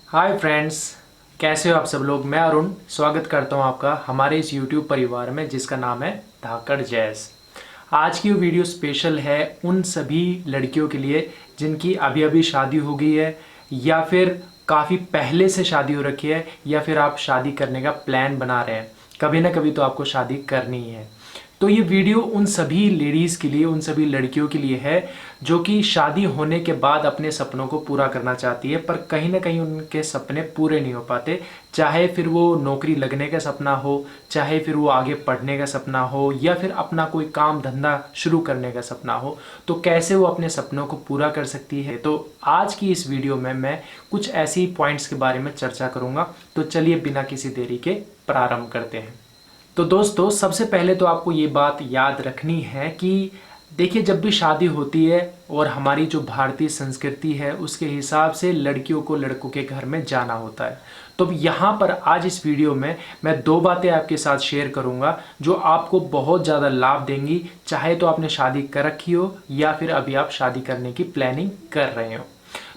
Hi friends, कैसे हो आप सब लोग। मैं अरुण स्वागत करता हूं आपका हमारे इस YouTube परिवार में जिसका नाम है धाकड़ जैस। आज की वीडियो स्पेशल है उन सभी लड़कियों के लिए जिनकी अभी अभी शादी हो गई है या फिर काफ़ी पहले से शादी हो रखी है या फिर आप शादी करने का प्लान बना रहे हैं। कभी ना कभी तो आपको शादी करनी ही है। तो ये वीडियो उन सभी लेडीज़ के लिए, उन सभी लड़कियों के लिए है जो कि शादी होने के बाद अपने सपनों को पूरा करना चाहती है, पर कहीं ना कहीं उनके सपने पूरे नहीं हो पाते। चाहे फिर वो नौकरी लगने का सपना हो, चाहे फिर वो आगे पढ़ने का सपना हो, या फिर अपना कोई काम धंधा शुरू करने का सपना हो, तो कैसे वो अपने सपनों को पूरा कर सकती है। तो आज की इस वीडियो में मैं कुछ ऐसी पॉइंट्स के बारे में चर्चा करूंगा। तो चलिए बिना किसी देरी के प्रारंभ करते हैं। तो दोस्तों, सबसे पहले तो आपको ये बात याद रखनी है कि देखिए, जब भी शादी होती है और हमारी जो भारतीय संस्कृति है उसके हिसाब से लड़कियों को लड़कों के घर में जाना होता है। तो यहाँ पर आज इस वीडियो में मैं दो बातें आपके साथ शेयर करूँगा जो आपको बहुत ज़्यादा लाभ देंगी, चाहे तो आपने शादी कर रखी हो या फिर अभी आप शादी करने की प्लानिंग कर रहे हो।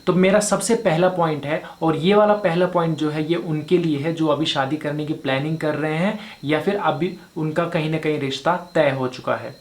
तो मेरा सबसे पहला पॉइंट है, और ये वाला पहला पॉइंट जो है ये उनके लिए है जो अभी शादी करने की प्लानिंग कर रहे हैं या फिर अभी उनका कहीं ना कहीं रिश्ता तय हो चुका है।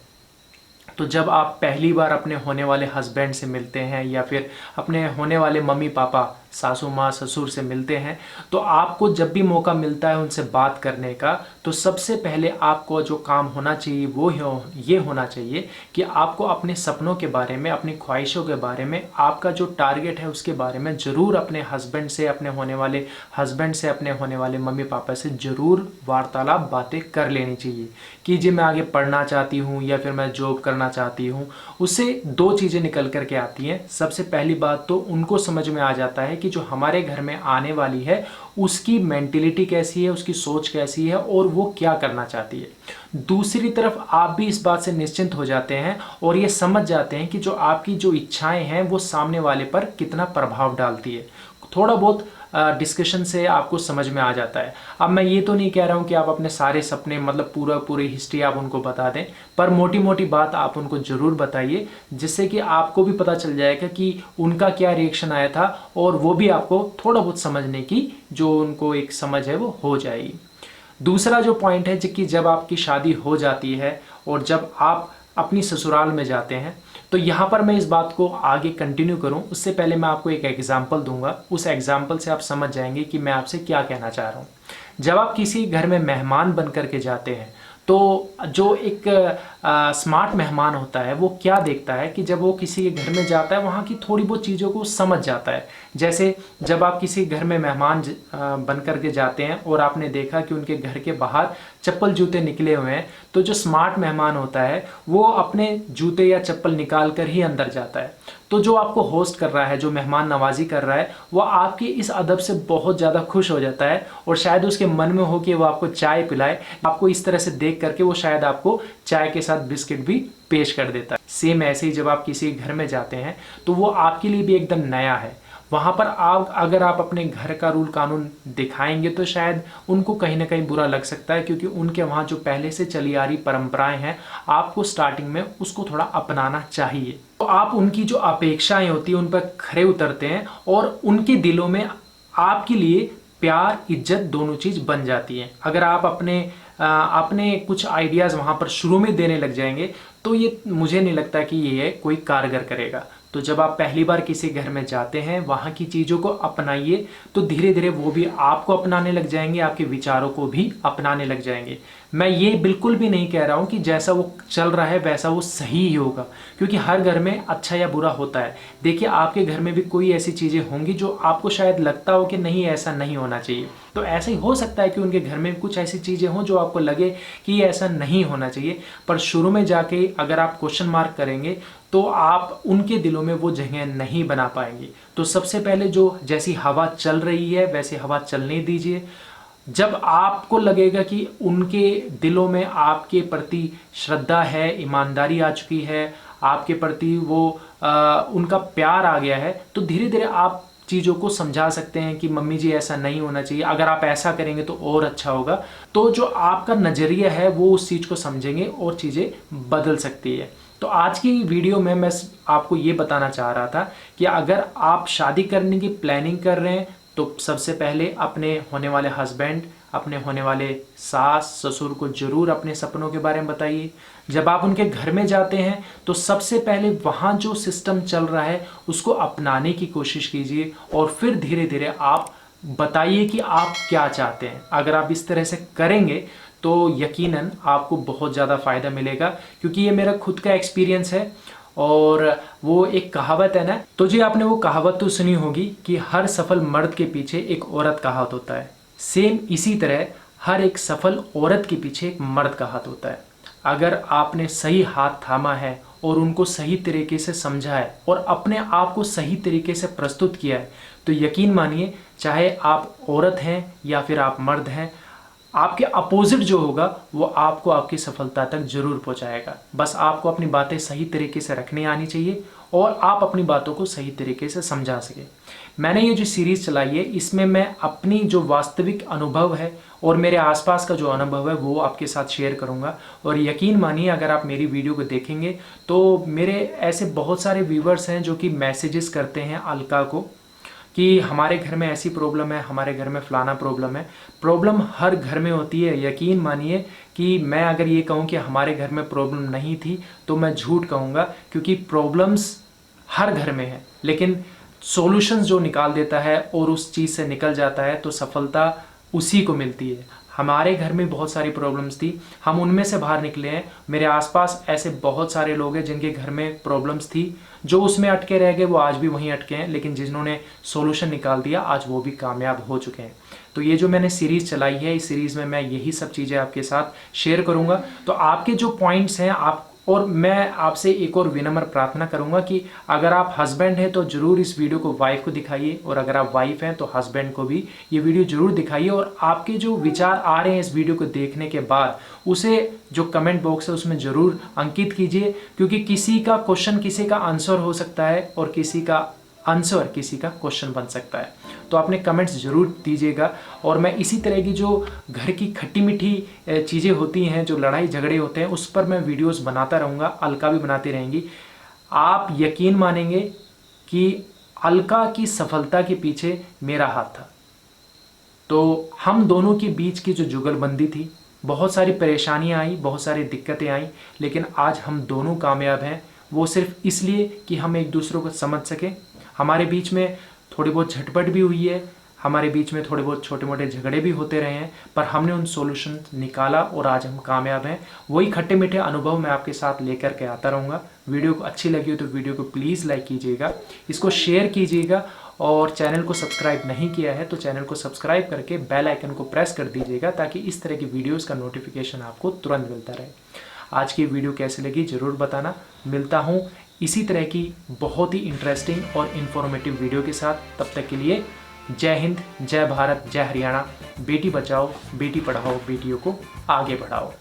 तो जब आप पहली बार अपने होने वाले हस्बैंड से मिलते हैं या फिर अपने होने वाले मम्मी पापा, सासू माँ, ससुर से मिलते हैं, तो आपको जब भी मौका मिलता है उनसे बात करने का, तो सबसे पहले आपको जो काम होना चाहिए वो ये होना चाहिए कि आपको अपने सपनों के बारे में, अपनी ख्वाहिशों के बारे में, आपका जो टारगेट है उसके बारे में ज़रूर अपने हस्बैंड से, अपने होने वाले हस्बैंड से, अपने होने वाले मम्मी पापा से ज़रूर वार्तालाप, बातें कर लेनी चाहिए कि जी मैं आगे पढ़ना चाहती हूँ या फिर मैं जॉब करना चाहती हूँ। उससे दो चीज़ें निकल करके आती हैं। सबसे पहली बात तो उनको समझ में आ जाता है कि जो हमारे घर में आने वाली है उसकी मेंटेलिटी कैसी है, उसकी सोच कैसी है और वो क्या करना चाहती है। दूसरी तरफ आप भी इस बात से निश्चिंत हो जाते हैं और ये समझ जाते हैं कि जो आपकी जो इच्छाएं हैं वो सामने वाले पर कितना प्रभाव डालती है। थोड़ा बहुत डिस्कशन से आपको समझ में आ जाता है। अब मैं ये तो नहीं कह रहा हूँ कि आप अपने सारे सपने, मतलब पूरी हिस्ट्री आप उनको बता दें, पर मोटी मोटी बात आप उनको ज़रूर बताइए, जिससे कि आपको भी पता चल जाएगा कि उनका क्या रिएक्शन आया था और वो भी आपको थोड़ा बहुत समझने की जो उनको एक समझ है वो हो जाएगी। दूसरा जो पॉइंट है कि जब आपकी शादी हो जाती है और जब आप अपनी ससुराल में जाते हैं, तो यहाँ पर मैं इस बात को आगे कंटिन्यू करूँ उससे पहले मैं आपको एक एग्जाम्पल दूंगा। उस एग्जाम्पल से आप समझ जाएंगे कि मैं आपसे क्या कहना चाह रहा हूँ। जब आप किसी घर में मेहमान बन करके जाते हैं, तो जो एक स्मार्ट मेहमान होता है वो क्या देखता है कि जब वो किसी के घर में जाता है वहाँ की थोड़ी बहुत चीज़ों को समझ जाता है। जैसे जब आप किसी घर में मेहमान बन करके जाते हैं और आपने देखा कि उनके घर के बाहर चप्पल जूते निकले हुए हैं, तो जो स्मार्ट मेहमान होता है वो अपने जूते या चप्पल निकाल कर ही अंदर जाता है। तो जो आपको होस्ट कर रहा है, जो मेहमान नवाजी कर रहा है, वो आपकी इस अदब से बहुत ज़्यादा खुश हो जाता है और शायद उसके मन में हो कि वो आपको चाय पिलाए। आपको इस तरह से देख करके वो शायद आपको चाय के साथ बिस्किट भी पेश कर देता है। सेम ऐसे ही जब आप किसी घर में जाते हैं तो वो आपके लिए भी एकदम नया है। वहाँ पर आप अगर आप अपने घर का रूल कानून दिखाएंगे तो शायद उनको कहीं ना कहीं बुरा लग सकता है, क्योंकि उनके वहाँ जो पहले से चली आ रही परंपराएं हैं आपको स्टार्टिंग में उसको थोड़ा अपनाना चाहिए। तो आप उनकी जो अपेक्षाएं होती हैं उन पर खरे उतरते हैं और उनके दिलों में आपके लिए प्यार, इज्जत दोनों चीज़ बन जाती हैं। अगर आप अपने कुछ आइडियाज़ वहाँ पर शुरू में देने लग जाएंगे तो ये मुझे नहीं लगता कि ये कोई कारगर करेगा। तो जब आप पहली बार किसी घर में जाते हैं वहाँ की चीज़ों को अपनाइए, तो धीरे धीरे वो भी आपको अपनाने लग जाएंगे, आपके विचारों को भी अपनाने लग जाएंगे। मैं ये बिल्कुल भी नहीं कह रहा हूँ कि जैसा वो चल रहा है वैसा वो सही ही होगा, क्योंकि हर घर में अच्छा या बुरा होता है। देखिए, आपके घर में भी कोई ऐसी चीज़ें होंगी जो आपको शायद लगता हो कि नहीं ऐसा नहीं होना चाहिए। तो ऐसा ही हो सकता है कि उनके घर में कुछ ऐसी चीज़ें हों जो आपको लगे कि ये ऐसा नहीं होना चाहिए, पर शुरू में जाके अगर आप क्वेश्चन मार्क करेंगे तो आप उनके दिलों में वो जगह नहीं बना पाएंगे। तो सबसे पहले जो जैसी हवा चल रही है वैसी हवा चलने दीजिए। जब आपको लगेगा कि उनके दिलों में आपके प्रति श्रद्धा है, ईमानदारी आ चुकी है, आपके प्रति वो उनका प्यार आ गया है, तो धीरे धीरे आप चीज़ों को समझा सकते हैं कि मम्मी जी ऐसा नहीं होना चाहिए, अगर आप ऐसा करेंगे तो और अच्छा होगा। तो जो आपका नज़रिया है वो उस चीज़ को समझेंगे और चीज़ें बदल सकती है। तो आज की वीडियो में मैं आपको ये बताना चाह रहा था कि अगर आप शादी करने की प्लानिंग कर रहे हैं तो सबसे पहले अपने होने वाले हस्बैंड, अपने होने वाले सास ससुर को जरूर अपने सपनों के बारे में बताइए। जब आप उनके घर में जाते हैं तो सबसे पहले वहाँ जो सिस्टम चल रहा है उसको अपनाने की कोशिश कीजिए और फिर धीरे धीरे आप बताइए कि आप क्या चाहते हैं। अगर आप इस तरह से करेंगे तो यकीनन आपको बहुत ज़्यादा फ़ायदा मिलेगा, क्योंकि ये मेरा खुद का एक्सपीरियंस है। और वो एक कहावत है ना, तो जी आपने वो कहावत तो सुनी होगी कि हर सफल मर्द के पीछे एक औरत का हाथ होता है। सेम इसी तरह हर एक सफल औरत के पीछे एक मर्द का हाथ होता है। अगर आपने सही हाथ थामा है और उनको सही तरीके से समझा है और अपने आप को सही तरीके से प्रस्तुत किया है, तो यकीन मानिए चाहे आप औरत हैं या फिर आप मर्द हैं, आपके अपोजिट जो होगा वो आपको आपकी सफलता तक जरूर पहुंचाएगा। बस आपको अपनी बातें सही तरीके से रखनी आनी चाहिए और आप अपनी बातों को सही तरीके से समझा सके। मैंने ये जो सीरीज़ चलाई है इसमें मैं अपनी जो वास्तविक अनुभव है और मेरे आसपास का जो अनुभव है वो आपके साथ शेयर करूंगा। और यकीन मानिए अगर आप मेरी वीडियो को देखेंगे तो मेरे ऐसे बहुत सारे व्यूवर्स हैं जो कि मैसेजेस करते हैं अलका को कि हमारे घर में ऐसी प्रॉब्लम है, हमारे घर में फलाना प्रॉब्लम है। प्रॉब्लम हर घर में होती है। यकीन मानिए कि मैं अगर ये कहूँ कि हमारे घर में प्रॉब्लम नहीं थी तो मैं झूठ कहूँगा, क्योंकि प्रॉब्लम्स हर घर में है, लेकिन सॉल्यूशंस जो निकाल देता है और उस चीज़ से निकल जाता है तो सफलता उसी को मिलती है। हमारे घर में बहुत सारी प्रॉब्लम्स थी, हम उनमें से बाहर निकले हैं। मेरे आसपास ऐसे बहुत सारे लोग हैं जिनके घर में प्रॉब्लम्स थी, जो उसमें अटके रह गए वो आज भी वहीं अटके हैं, लेकिन जिन्होंने सॉल्यूशन निकाल दिया आज वो भी कामयाब हो चुके हैं। तो ये जो मैंने सीरीज़ चलाई है, इस सीरीज़ में मैं यही सब चीज़ें आपके साथ शेयर करूँगा। तो आपके जो पॉइंट्स हैं आप, और मैं आपसे एक और विनम्र प्रार्थना करूंगा कि अगर आप हस्बैंड हैं तो जरूर इस वीडियो को वाइफ को दिखाइए, और अगर आप वाइफ हैं तो हस्बैंड को भी ये वीडियो जरूर दिखाइए। और आपके जो विचार आ रहे हैं इस वीडियो को देखने के बाद उसे जो कमेंट बॉक्स है उसमें जरूर अंकित कीजिए, क्योंकि किसी का क्वेश्चन किसी का आंसर हो सकता है और किसी का आंसर किसी का क्वेश्चन बन सकता है। तो अपने कमेंट्स जरूर दीजिएगा। और मैं इसी तरह की जो घर की खट्टी मीठी चीज़ें होती हैं, जो लड़ाई झगड़े होते हैं, उस पर मैं वीडियोस बनाता रहूँगा, अलका भी बनाती रहेंगी। आप यकीन मानेंगे कि अलका की सफलता के पीछे मेरा हाथ था। तो हम दोनों के बीच की जो जुगलबंदी थी, बहुत सारी परेशानियाँ आई, बहुत सारी दिक्कतें आई, लेकिन आज हम दोनों कामयाब हैं। वो सिर्फ इसलिए कि हम एक दूसरे को समझ सकें। हमारे बीच में थोड़ी बहुत झटपट भी हुई है, हमारे बीच में थोड़े बहुत छोटे मोटे झगड़े भी होते रहे हैं, पर हमने उन सॉल्यूशन निकाला और आज हम कामयाब हैं। वही खट्टे मीठे अनुभव मैं आपके साथ लेकर के आता रहूँगा। वीडियो को अच्छी लगी हो तो वीडियो को प्लीज़ लाइक कीजिएगा, इसको शेयर कीजिएगा, और चैनल को सब्सक्राइब नहीं किया है तो चैनल को सब्सक्राइब करके बेल आइकन को प्रेस कर दीजिएगा, ताकि इस तरह की वीडियोज़ का नोटिफिकेशन आपको तुरंत मिलता रहे। आज की वीडियो कैसी लगी ज़रूर बताना। मिलता हूँ इसी तरह की बहुत ही इंटरेस्टिंग और इन्फॉर्मेटिव वीडियो के साथ। तब तक के लिए जय हिंद, जय भारत, जय हरियाणा। बेटी बचाओ, बेटी पढ़ाओ, बेटियों को आगे बढ़ाओ।